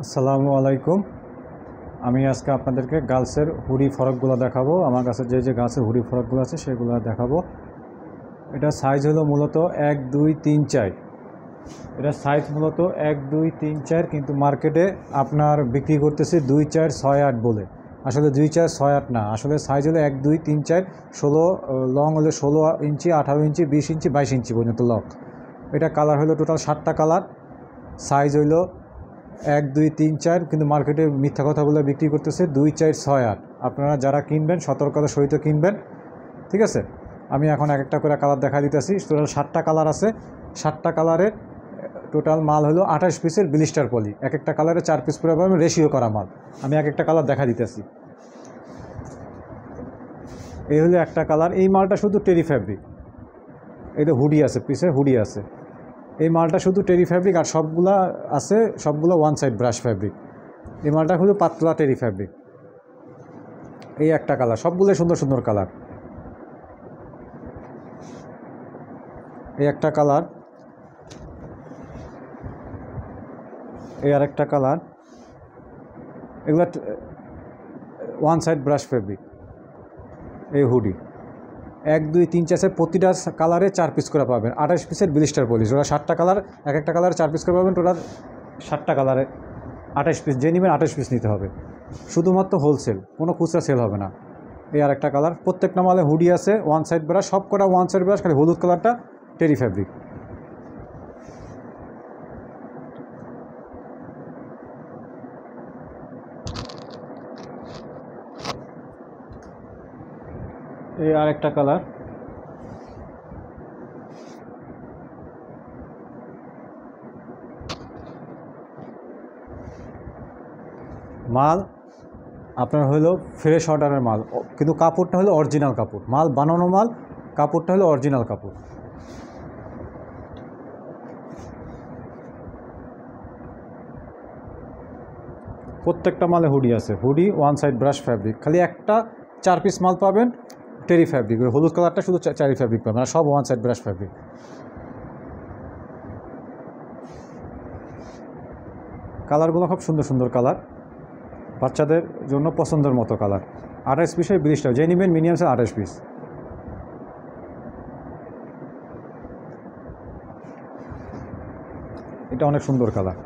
আসসালামু আলাইকুম। আমি আজকে আপনাদেরকে গার্লসের হুডি ফরকগুলো দেখাবো। আমার কাছে যে গার্লসের হুডি ফরকগুলো আছে সেগুলো দেখাবো। এটা সাইজ হলো মূলত 1, 2, 3, 4। এটা সাইজ মূলত 1, 2, 3, 4, কিন্তু মার্কেটে আপনার বিক্রি করতেছে 2, 4, 6, 8 বলে। আসলে 2, 4, 6, 8 না, আসলে সাইজ হলো 1, 2, 3, 4, 16 লং হলো 16 ইঞ্চি, 18 ইঞ্চি, 20 ইঞ্চি, 22 ইঞ্চি পর্যন্ত লং। এটা কালার হলো টোটাল 7টা কালার। সাইজ হইলো 1, 2, 3, 4, কিন্তু মার্কেটে মিথ্যা কথা বলে বিক্রি করতেছে 2, 4, 6, 8। আপনারা যারা কিনবেন সতর্কতার সহিত কিনবেন, ঠিক আছে? আমি এখন এক একটা করে কালার দেখা দিতেছি। টোটাল 7টা কালার আছে। 7টা কালারের টোটাল মাল হলো 28 পিসের ব্লিস্টার পলি। এক একটা কালারে 4 পিস করে পাবেন, রেশিও করা মাল। আমি এক একটা কালার দেখা দিতেছি। এই হলো একটা কালার। এই মালটা শুধু টেরি ফ্যাব্রিক। এটা হুডি আছে, পিসে হুডি আছে। এই মালটা শুধু টেরি ফ্যাব্রিক, আর সবগুলা আছে সবগুলো ওয়ান সাইড ব্রাশ ফ্যাব্রিক। এই মালটা শুধু পাতলা টেরি ফ্যাব্রিক। এই একটা কালার, সবগুলো সুন্দর সুন্দর কালার। এই একটা কালার, এই আরেকটা কালার। এগুলা ওয়ান সাইড ব্রাশ ফ্যাব্রিক। এই হুডি 1, 2, 3, 4 প্রতিটা কালারে 4 পিস করে পাবেন। 28 পিসের ব্লিস্টার পলিশ। ওরা 7টা কালার, এক একটা কালারে 4 পিস করে পাবেন। টোটাল 7টা কালারে 28 পিস। যে নেবেন 28 পিস নিতে হবে, শুধুমাত্র হোলসেল, কোনো খুচরা সেল হবে না। এই আর একটা কালার। প্রত্যেকটা মালে হুডি আছে, ওয়ান সাইড ব্রাশ, সব কটা ওয়ান সাইড ব্রাশ, খালি হলুদ কালারটা টেরি ফ্যাব্রিক। এই আর একটা কালার। মাল আপনার হলো ফ্রেশ অর্ডারের মাল, কিন্তু কাপড়টা হলো অরিজিনাল কাপড়। মাল বানানো মাল, কাপড়টা হলো অরিজিনাল কাপড়। প্রত্যেকটা মালে হুডি আছে। Hoodie one side brush fabric. খালি একটা 4 পিস মাল পাবেন টেরি ফ্যাব্রিক। ওই হলুদ কালারটা শুধু টেরি ফ্যাব্রিক পাবেন, আর সব ওয়ান সাইড ব্রাশ ফ্যাব্রিক। কালারগুলো খুব সুন্দর সুন্দর কালার, বাচ্চাদের জন্য পছন্দের মতো কালার। 28 পিসের ব্লিস্টার, যে নেবেন মিনিমাম 28 পিস। এটা অনেক সুন্দর কালার,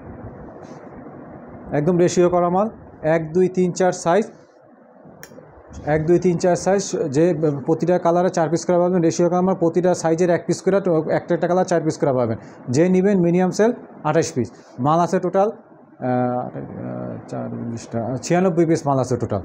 একদম রেশিও করা মাল। 1, 2, 3, 4 সাইজ, 1, 2, 3, 4 সাইজ। যে প্রতিটা কালারে 4 পিস করে পাবেন, রেশিও করা মাল। প্রতিটা সাইজের 1 পিস করে, একটা একটা কালার 4 পিস করে পাবেন। যে নেবেন মিনিমাম সেল 28 পিস। মাল আছে টোটাল 4, 96 পিস মাল আছে টোটাল।